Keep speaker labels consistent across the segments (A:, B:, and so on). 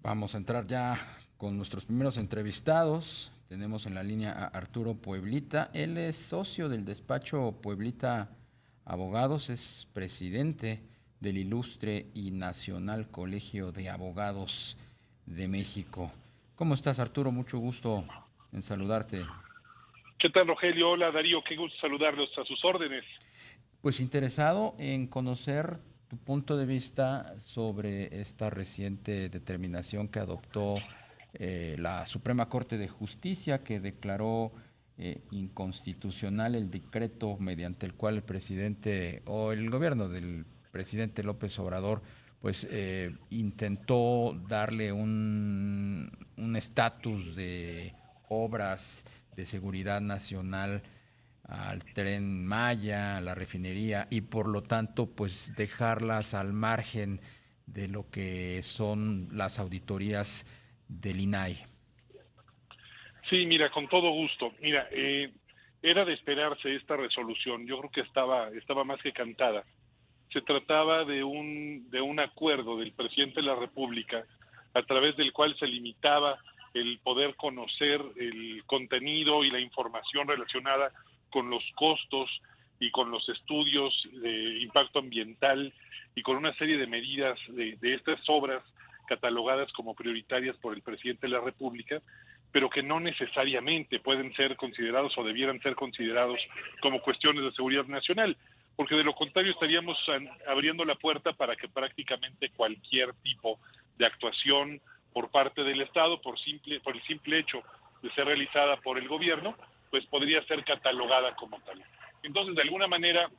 A: Vamos a entrar ya con nuestros primeros entrevistados. Tenemos en la línea a Arturo Pueblita. Él es socio del despacho Pueblita Abogados, es presidente del Ilustre y Nacional Colegio de Abogados de México. ¿Cómo estás, Arturo? Mucho gusto en saludarte.
B: ¿Qué tal, Rogelio? Hola, Darío, qué gusto saludarlos a sus órdenes.
A: Pues interesado en conocer tu punto de vista sobre esta reciente determinación que adoptó la Suprema Corte de Justicia, que declaró inconstitucional el decreto mediante el cual el presidente o el gobierno del presidente López Obrador pues intentó darle un estatus de obras de seguridad nacional al Tren Maya, a la refinería, y por lo tanto pues dejarlas al margen de lo que son las auditorías del INAI.
B: Sí, mira, con todo gusto. Mira, era de esperarse esta resolución. Yo creo que estaba más que cantada. Se trataba de un acuerdo del presidente de la República a través del cual se limitaba el poder conocer el contenido y la información relacionada con los costos y con los estudios de impacto ambiental y con una serie de medidas de estas obras catalogadas como prioritarias por el presidente de la República, pero que no necesariamente pueden ser considerados o debieran ser considerados como cuestiones de seguridad nacional, porque de lo contrario estaríamos abriendo la puerta para que prácticamente cualquier tipo de actuación por parte del Estado, por el simple hecho de ser realizada por el gobierno, pues podría ser catalogada como tal. Entonces, de alguna manera,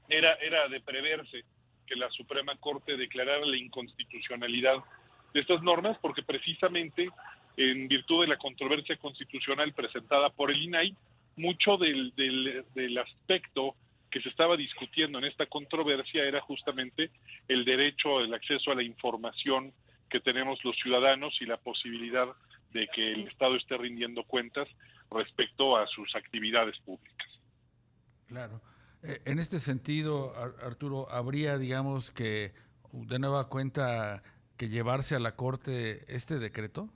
B: era de preverse que la Suprema Corte declarara la inconstitucionalidad de estas normas, porque precisamente en virtud de la controversia constitucional presentada por el INAI, mucho del aspecto que se estaba discutiendo en esta controversia era justamente el derecho al acceso a la información que tenemos los ciudadanos y la posibilidad de que el Estado esté rindiendo cuentas respecto a sus actividades públicas.
C: Claro. En este sentido, Arturo, ¿habría, digamos, que de nueva cuenta que llevarse a la Corte este decreto?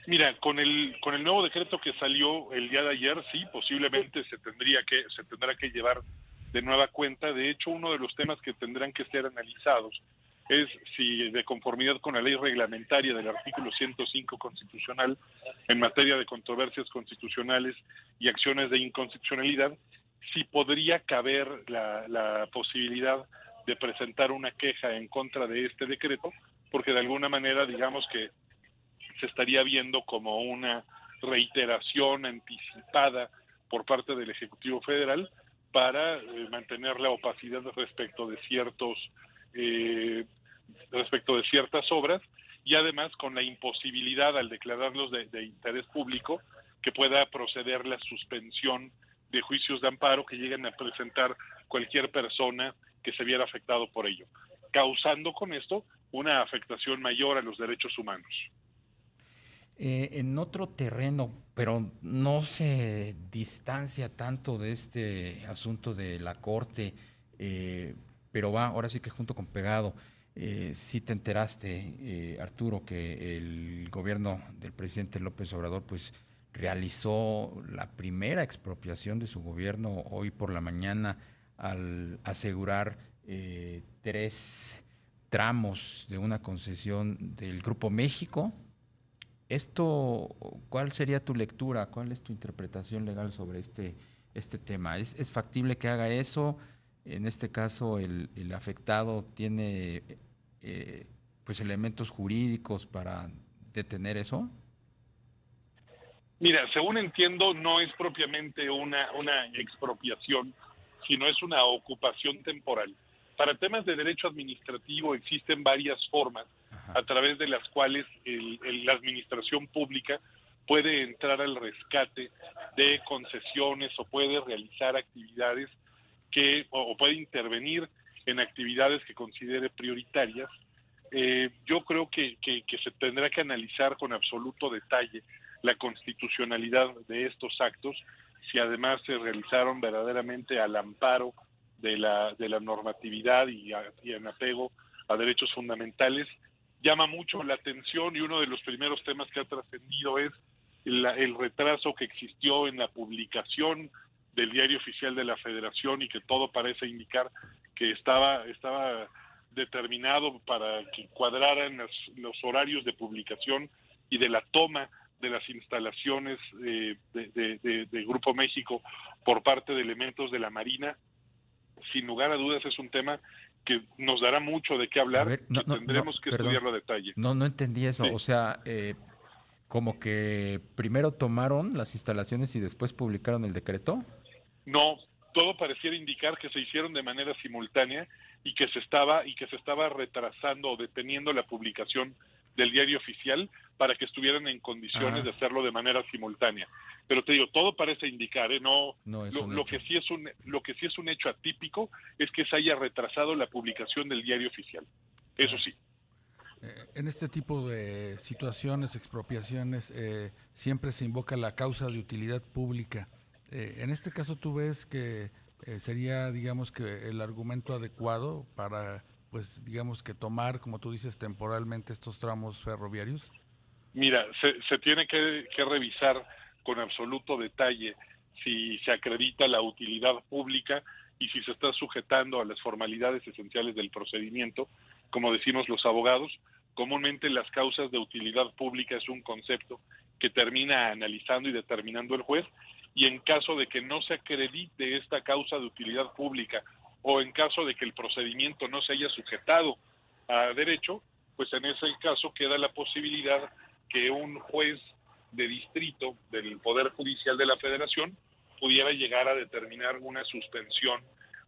B: Mira, con el nuevo decreto que salió el día de ayer, sí, posiblemente se tendrá que llevar de nueva cuenta. De hecho, uno de los temas que tendrán que ser analizados es si, de conformidad con la ley reglamentaria del artículo 105 constitucional en materia de controversias constitucionales y acciones de inconstitucionalidad, si podría caber la posibilidad de presentar una queja en contra de este decreto, porque de alguna manera, digamos que se estaría viendo como una reiteración anticipada por parte del Ejecutivo Federal para mantener la opacidad eh, respecto de ciertas obras, y además con la imposibilidad al declararlos de interés público que pueda proceder la suspensión de juicios de amparo que lleguen a presentar cualquier persona que se viera afectado por ello, causando con esto una afectación mayor a los derechos humanos.
A: En otro terreno, pero no se distancia tanto de este asunto de la Corte, pero va ahora sí que junto con pegado. Sí te enteraste, Arturo, que el gobierno del presidente López Obrador pues realizó la primera expropiación de su gobierno hoy por la mañana al asegurar tres tramos de una concesión del Grupo México. Esto, ¿cuál sería tu lectura? ¿Cuál es tu interpretación legal sobre este tema? ¿Es factible que haga eso? En este caso, el afectado tiene eh, pues elementos jurídicos para detener eso.
B: Mira, según entiendo, no es propiamente una expropiación, sino es una ocupación temporal. Para temas de derecho administrativo existen varias formas
A: Ajá.
B: a través de las cuales la administración pública puede entrar al rescate de concesiones o puede realizar actividades o puede intervenir en actividades que considere prioritarias. Yo creo que se tendrá que analizar con absoluto detalle la constitucionalidad de estos actos, si además se realizaron verdaderamente al amparo de la normatividad y en apego a derechos fundamentales. llama mucho la atención, y uno de los primeros temas que ha trascendido es el retraso que existió en la publicación del Diario Oficial de la Federación, y que todo parece indicar que estaba determinado para que cuadraran los horarios de publicación y de la toma de las instalaciones de Grupo México por parte de elementos de la Marina. Sin lugar a dudas es un tema que nos dará mucho de qué
A: A
B: hablar,
A: ver,
B: que tendremos que
A: perdón.
B: estudiarlo a detalle.
A: No entendí eso.
B: Sí.
A: O sea, como que primero tomaron las instalaciones y después publicaron el decreto.
B: No, todo pareciera indicar que se hicieron de manera simultánea y que se estaba retrasando o deteniendo la publicación del Diario Oficial para que estuvieran en condiciones de hacerlo de manera simultánea. Pero te digo, todo parece indicar,
A: No es un
B: lo
A: hecho.
B: que sí es un hecho atípico es que se haya retrasado la publicación del Diario Oficial. Eso sí.
C: En este tipo de situaciones, expropiaciones, siempre se invoca la causa de utilidad pública. En este caso, ¿tú ves que sería, digamos, que el argumento adecuado para, pues, digamos, que tomar, como tú dices, temporalmente estos tramos ferroviarios?
B: Mira, se tiene que revisar con absoluto detalle si se acredita la utilidad pública y si se está sujetando a las formalidades esenciales del procedimiento. Como decimos los abogados, comúnmente las causas de utilidad pública es un concepto que termina analizando y determinando el juez, y en caso de que no se acredite esta causa de utilidad pública, o en caso de que el procedimiento no se haya sujetado a derecho, pues en ese caso queda la posibilidad que un juez de distrito del Poder Judicial de la Federación pudiera llegar a determinar una suspensión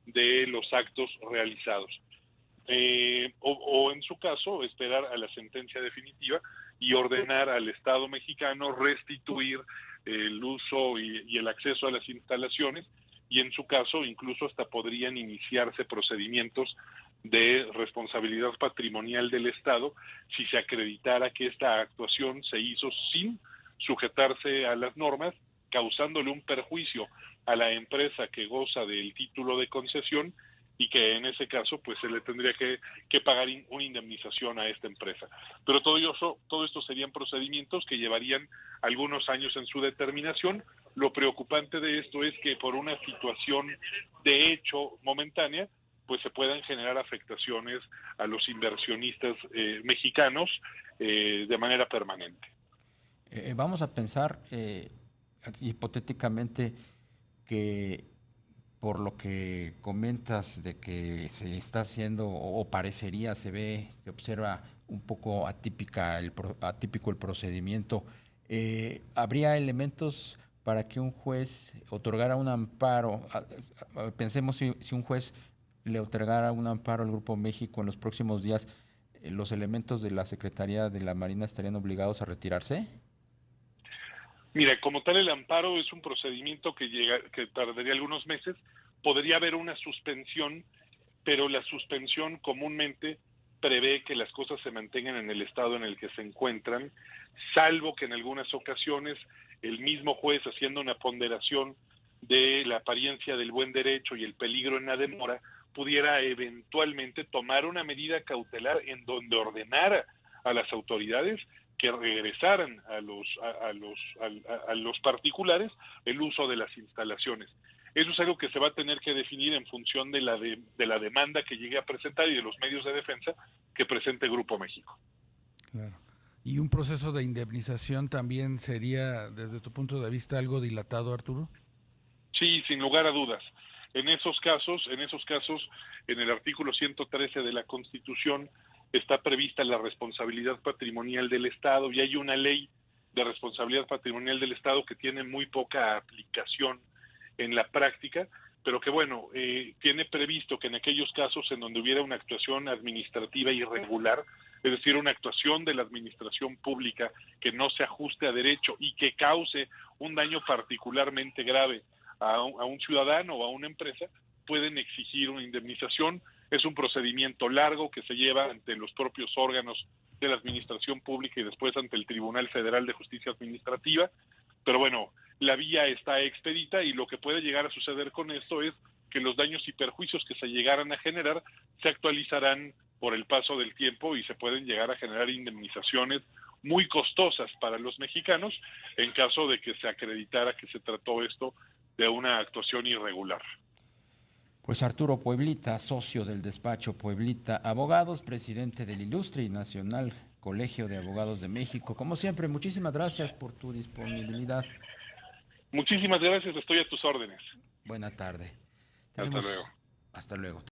B: de los actos realizados. O en su caso, esperar a la sentencia definitiva y ordenar al Estado mexicano restituir el uso y el acceso a las instalaciones, y en su caso incluso hasta podrían iniciarse procedimientos de responsabilidad patrimonial del Estado si se acreditara que esta actuación se hizo sin sujetarse a las normas, causándole un perjuicio a la empresa que goza del título de concesión, y que en ese caso pues se le tendría que pagar una indemnización a esta empresa. Pero todo esto serían procedimientos que llevarían algunos años en su determinación. Lo preocupante de esto es que por una situación de hecho momentánea, pues se puedan generar afectaciones a los inversionistas mexicanos de manera permanente.
A: Vamos a pensar hipotéticamente que por lo que comentas de que se está haciendo o parecería, se observa un poco atípico el procedimiento, ¿habría elementos para que un juez otorgara un amparo? Pensemos si un juez le otorgara un amparo al Grupo México en los próximos días, ¿los elementos de la Secretaría de la Marina estarían obligados a retirarse?
B: Mira, como tal el amparo es un procedimiento que tardaría algunos meses. Podría haber una suspensión, pero la suspensión comúnmente prevé que las cosas se mantengan en el estado en el que se encuentran, salvo que en algunas ocasiones el mismo juez, haciendo una ponderación de la apariencia del buen derecho y el peligro en la demora, pudiera eventualmente tomar una medida cautelar en donde ordenara a las autoridades que regresaran a los particulares el uso de las instalaciones. Eso es algo que se va a tener que definir en función de la demanda que llegue a presentar y de los medios de defensa que presente Grupo México.
C: Claro. ¿Y un proceso de indemnización también sería, desde tu punto de vista, algo dilatado, Arturo?
B: Sí, sin lugar a dudas. En esos casos, en el artículo 113 de la Constitución está prevista la responsabilidad patrimonial del Estado, y hay una ley de responsabilidad patrimonial del Estado que tiene muy poca aplicación en la práctica, pero que bueno, tiene previsto que en aquellos casos en donde hubiera una actuación administrativa irregular, es decir, una actuación de la administración pública que no se ajuste a derecho y que cause un daño particularmente grave a un ciudadano o a una empresa, pueden exigir una indemnización. Es un procedimiento largo que se lleva ante los propios órganos de la administración pública y después ante el Tribunal Federal de Justicia Administrativa, pero bueno, la vía está expedita, y lo que puede llegar a suceder con esto es que los daños y perjuicios que se llegaran a generar se actualizarán por el paso del tiempo y se pueden llegar a generar indemnizaciones muy costosas para los mexicanos en caso de que se acreditara que se trató esto de una actuación irregular.
A: Pues Arturo Pueblita, socio del despacho Pueblita Abogados, presidente del Ilustre y Nacional Colegio de Abogados de México. Como siempre, muchísimas gracias por tu disponibilidad.
B: Muchísimas gracias, estoy a tus órdenes.
A: Buena tarde.
B: Hasta luego.
A: Hasta luego.